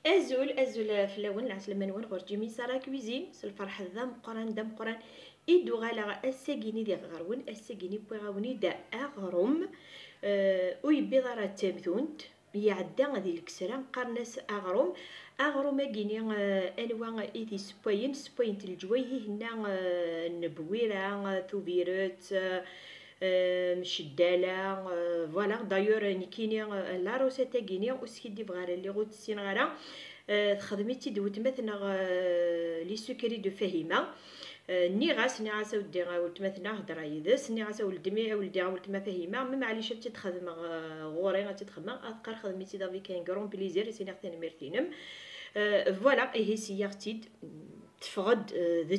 ازول فلاون العسل منون غورجي ميسارا كويزين الفرح ذا مقران دا مقران إدو غالا الساقيني دي غارون الساقيني بوغاوني دا أغرم ويبي ضارا تامثونت يعدا غادي الكسرة قارناس أغرم أغرم أكيني أنواع إيدي سبوين الجويه هنا نبويرة ثوبيرت مشدالة فوالا دايور نكيني لا روسيتا كيني وسكيدي فغارا اللي غوت السين غارا خدمتي دوت مثلا لي سكري دو فهيمه نيغاس ودي ولتمثنا هضره يدس نيغاس ولدمي ولدي ولتما فهيمه ما معليش تتخدم غوري غتخدم اذكر خدمتي دافي كان كرون بليزير سيني ختي ميرتينم فوالا هي سيارتيد تفقد ذا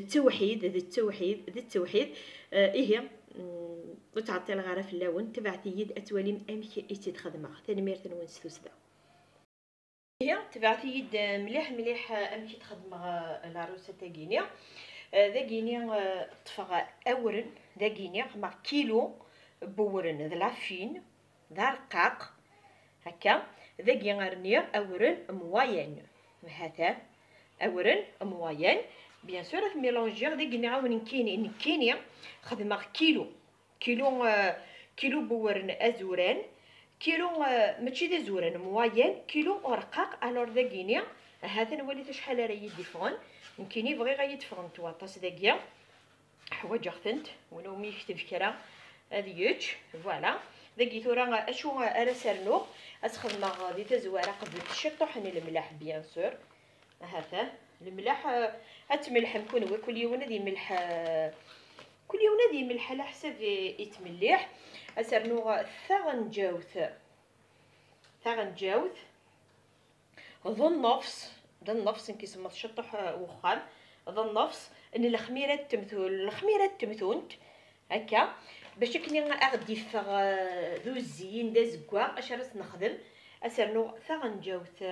التوحيد هي وتعطي الغاره في اللون تبعتي يد اتواليم امشي ايتي تخدمها ثاني ميرتن ونستوس ذا هي تبعتي يد مليح امشي تخدمها لاروسه تاكينيا ذا كينيا طفغ اورن ذا كينيا مع كيلو بورن ذا لافين ذا رقاق هكا ذا كينغرنيا اورن مواين هذا اورن مواين بيان سور ميلونجير ذا كينيا ونكيني خدمه كيلو بورن ازوران كيلو ماشي ذا زوران مواين كيلو رقاق الور ذا كينيا هذا نولي شحال راه يديفون يمكن بغي غيدفرن تواطاس داكيا حوايج اختنت ولو مي يكتب فكره هذيك فوالا داكي ثورا اشو راه سرنو اسخدم غادي تزواره قبل الشطح الملح بيان سور هذا الملح اتملح نكون هو كل يوم ندي ملح على حسب يتملح اسرنو ثغنجاوث ذو النفس كيسمى الشطح وخام ذو النفس ان الخميره تمثونت هكا باش كني غادي فغ ذو الزين دا زكوار اش راس نخدم اسرنو ثغنجاوث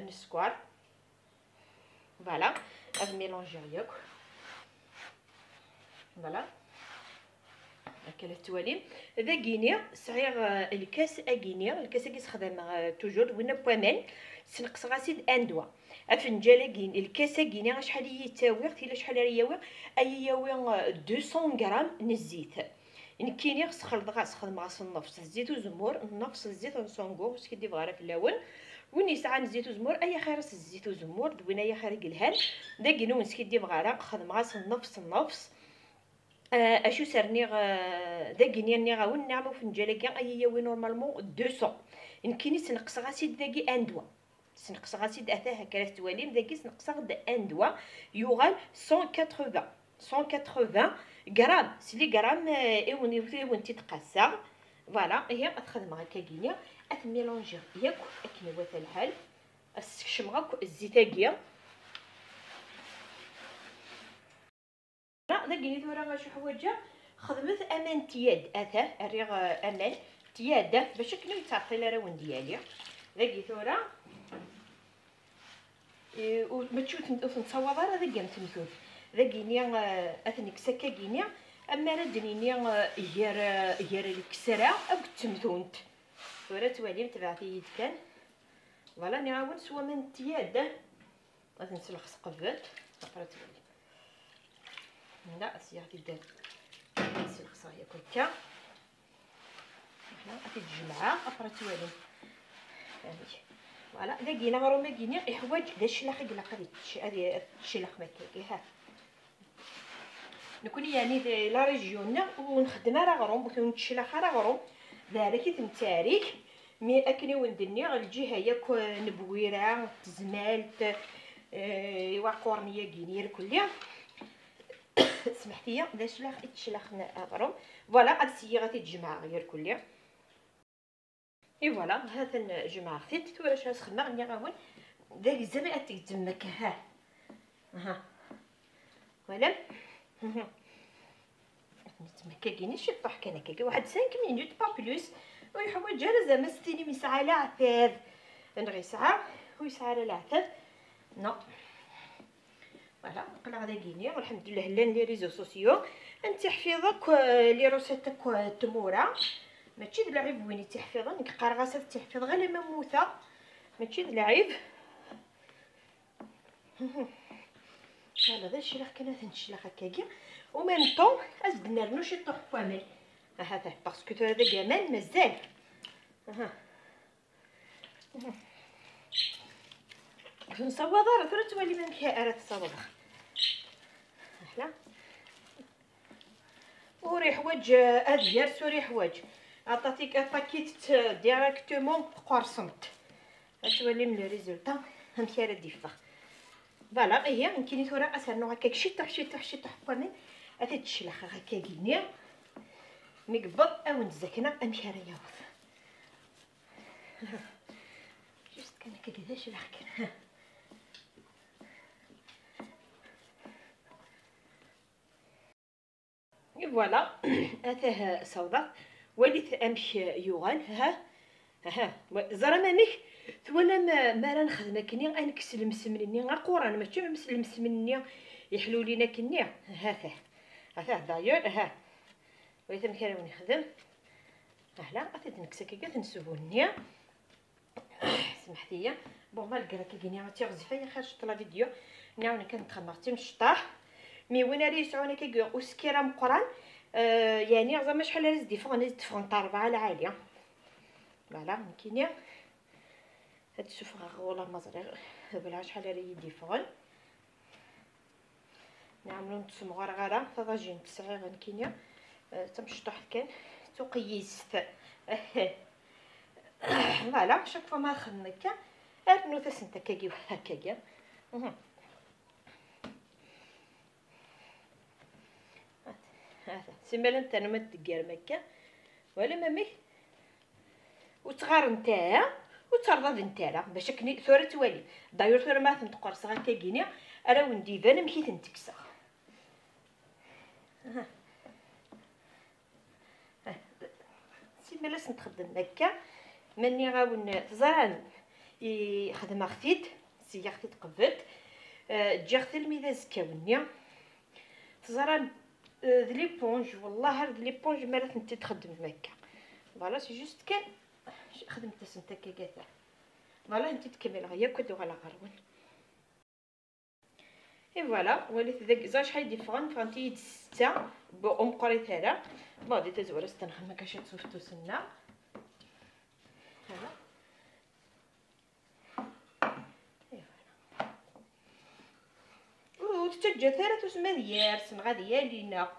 نسكوار فوالا هاد ميلونجي ياك فوالا هكا التواليم ذا كينيا صغير الكاس الكاس كيستخدم توجور وين بومان سنقص غاسيد اندوا افنجاله كين الكاسه كينيا شحال يتاوي حتى شحال ياوي ياوي 200 غرام من الزيت كينيا خص خدم غاس النفس الزيت وزمور نفس الزيت نصونغو كيدي فغاره في اللون وين يسعى زيت وزمور اي خير الزيت وزمور دوينا يا خير الهان دا كينو مسكيدي فغاره خدم غاس النفس اشو سرني دا كينيا غاون نعمو فنجاله كاع ياوي نورمالمون 200 كيني سنقص غاسيد داكي اندوا سنقص غاسيد اثاه هكا تواليم داكي سنقص غد اندوا يوغال 180 غرام سلي غرام وانتي تقاسا فوالا هي تخدم هكا كينيا ميلونجي ياك كيما هو الحال السكشم غاك الزيتاكيا لا داكي ثورا شي حوايج خدمت امان تياد اثاه الريغ امان تياده باش كنو يتعطي الراون ديالي داكي ثورا وما تشوف نتصور راه داكي نتمثل داكينيا اثنيك سكا كينيا اما راه دنينيا هير الكسره او تمثونت ثورا تواليم تبعتي يد كان فوالا نعاون سوا من تياده غادي نسلخ قبات اقرا تواليم لا سياتي دار نسلخ صايا كوكا غادي تجمعها اقرا تواليم هذه فوالا داكينا غروما كينيا حوايج دا الشلاخ قلقري هذه الشلاخ مكاكي ها نكون يعني لا ريجيوننا ونخدمها راه غروم ونتشلاخ راه غروم ذلك تمتاريك مي اكني وندني الجهه ياك نبويره تزمالت وقورنيه كينير كليا سمحتي دا الشلاخ تشلاخنا غروم فوالا هاد السياره تتجمع غير كليا اي فوالا هذا الجماعه خديت ثورا شاس خدمه غني غاون داك الزمان تيتمك ها فوالا نتمكا كاينين شي طاح كان هكاك واحد 5 مينوت با بلوس ويحوايج على زعما 60 ساعه لا عفاف نغي ساعه ويساعه لا عفاف نو فوالا قلع هذا كيني والحمد لله لان لي ريزو سوسيو انت حفيظك لي روسيتك تموره ماشي د لعيب وين تحفيظا نك قارغاسه تحفيظ غير لما موثا ماشي د لعيب هذا الشيء اللي كنا تنشيل هكاكيا وميم طون ازيد نرنو شي طوح كامل هذا باسكو هذا كمان مازال نصوض راه تولي من كي راه تصوض هلا وري حوايج ادير سوري حوايج عطاتيك باكيت ديريكتومون قرصمت تولي من الريزولطا هانتي راه ديفا فوالا هي يمكن ثورا اسرنو هكاك شي طح كامل هذا تشلخ هكا كينيا نقبض او نزكنا امشي راه ياوث جوست كان كذا شي لحكن فوالا اتاه صودا وليت امشي يوغال ها زرا ماميك ثوالا ما راه نخدم كني غنكسل المسمني غا قران ماشي المسمني يحلو لينا كني هذا داير وليت مكان نخدم هلا عطيت نكسه كي تنسولني سمحتي لي بون مالغرا كي كني تيغزي فيا خرجت لا فيديو نعاون كنتخمرتي نشطح مي وين راه يسعوني كي وسكيره مقران يعني زعما شحال راه زدي فوق نزيد فونط 4 العاليه فوالا مكينيا هاد السفره ولا مزرير بلا شحال راه يدي فون نعملو نتسمو غرغره طاجين تسعي غنكينيا تمشطح كان تقيست فوالا شاك فوا ما خدمك ارنو تسنت كاكي هكاكا هذا سيمال انت انا ما تدير مكه ولا مامي وتغار نتايا وترضى نتايا باش كني ثوره توالي داير ثوره ما تنتقرص هكا كينيا راه وندي انا مشيت نتكسى سيمال نتخدم هكا ماني غاون تزران يخدم اختيت سي اختيت قبلت تجي اختي الميدا زكاوني تزران لي بونج والله هاد لي بونج مالت انت تخدم هكا فوالا سي جوست كان خدمت سنتا كاكاتا فوالا انت تكمل غيا كدو على غرون اي فوالا وليت داك زاج شحال ديفرون فانتي 6 بو قريت هذا بادي تزور استنخدم كاش تصوفتو سنه هذا وتتجا ثلاث وسما ديال سنغا ديالينا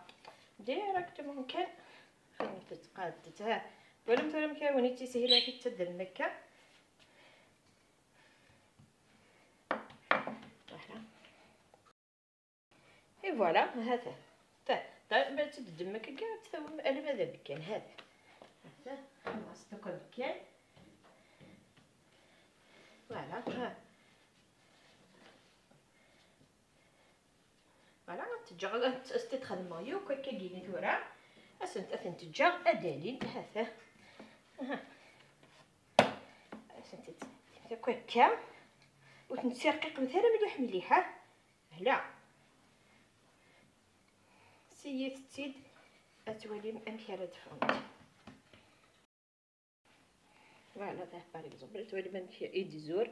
ديريكتومون كان خدمت تقادتها ولا مثلا مكاوني تسهيلها كي تسد مكه اي فوالا هذا ما تدمك كاع تسوي انا ماذا بكان هذا خلصتو بكان فوالا فوالا تجا تستخدم مايو كي كاين ثورا اسنت تجا ادالين هذا اسنت كوكا وتنسرقق مثلا مليحه هلا سيت تيد اتولي امكاره فهمت فوالا ذا باغ اكزومبل تولي من ايدي زور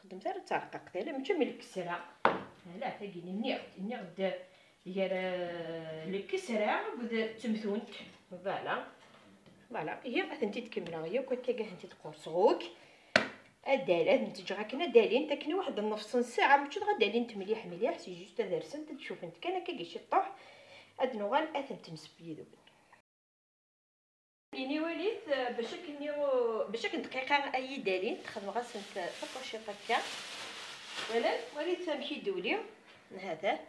خدمت راه ترققت لا ماشي من الكسره لا تاكيني نغد ديال الكسره بدا تمثونت فوالا هي انت تكملها هي كوكا كاع انت تقرصوك ادال نتج راكنا دالين تكني واحد نص ساعه ماشي غدالين مليح سي جوست دارسن تشوف انت كان كاع شي طوح ادنو غال اثن تنسب يدو يعني وليت باش دقيقه اي دالين تخدم غاسنت فوق شي طكا وليت نمشي دولي هذا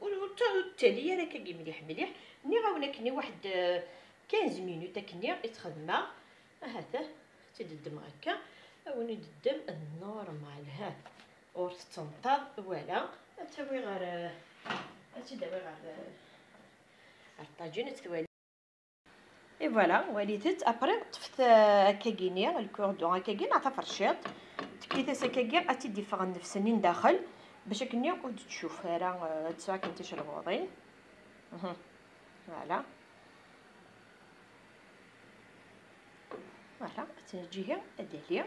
والتالي راه كاين مليح ني غاونكني واحد 15 مينوت كني يتخدم هذا تددم هكا وني ددم النورمال اور تنطر ولا تسوي غير تداوي غير الطاجين تسوي اي فوالا وليت ابري طفت كاكينيا الكوردون كاكين عطا فرشيط تكيت سكاكين اتي ديفرون نفسني داخل باش كني تشوف راه تسوا كنتي شربوطين فوالا تجيها اداليا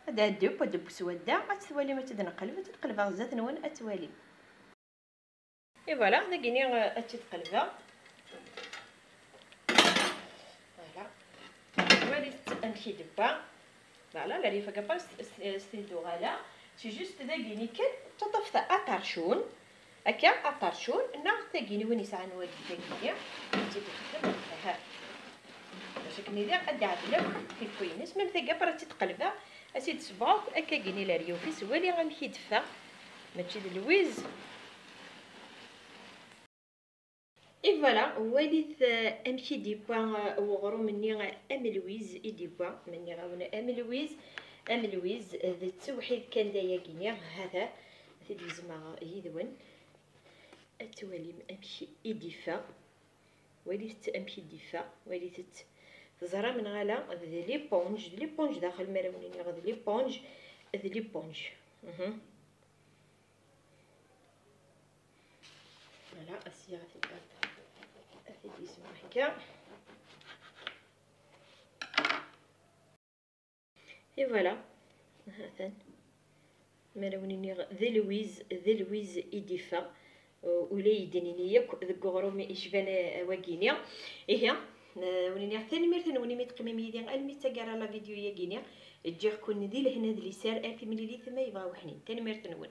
هذا دب سودا غتوالي ما تنقلب غزات نوان اتوالي. اي فوالا هذا كيني تتقلبها. فوالا وليت نمشي دبا فوالا لا ريفا كابا ستيدو غالا سي جوست دا كيني كان تطفى اطرشون هكا اطرشون نا تاكيني وين يسعى نوالي داكيا تيتخدم ها باش كني دير قد عدلو في كوينس ميم ثقه برا تتقلبها اسيد صباط هكا كيني لا ريو في سوالي غنمشي دفا ماشي اللويز. اي فوالا وليت امشي دي بوان وغرو مني ام لويز اي دي بوان مني غاونا ام لويز ذا توحيد كان دايا كيني هذا ثدي زما يدون التوالي امشي ايديفا وليت امشي ديفا وليت تزرع من غالا ذي ليبونج داخل مراونيني غادي ليبونج فوالا اسيا غادي اسمها هكا اي فوالا هاثان مراونيني ذي لويز ايديفا ولا يدنيني ياك ذك غرومي يشبان واكينيا ايه ونيني ثاني مرتين وني متقمم يدي المي تاكارا لا فيديو يا كينيا تجي كون ندي لهنا ذي سار 1000 مليلتر ما يبغى وحنين ثاني مرتين ون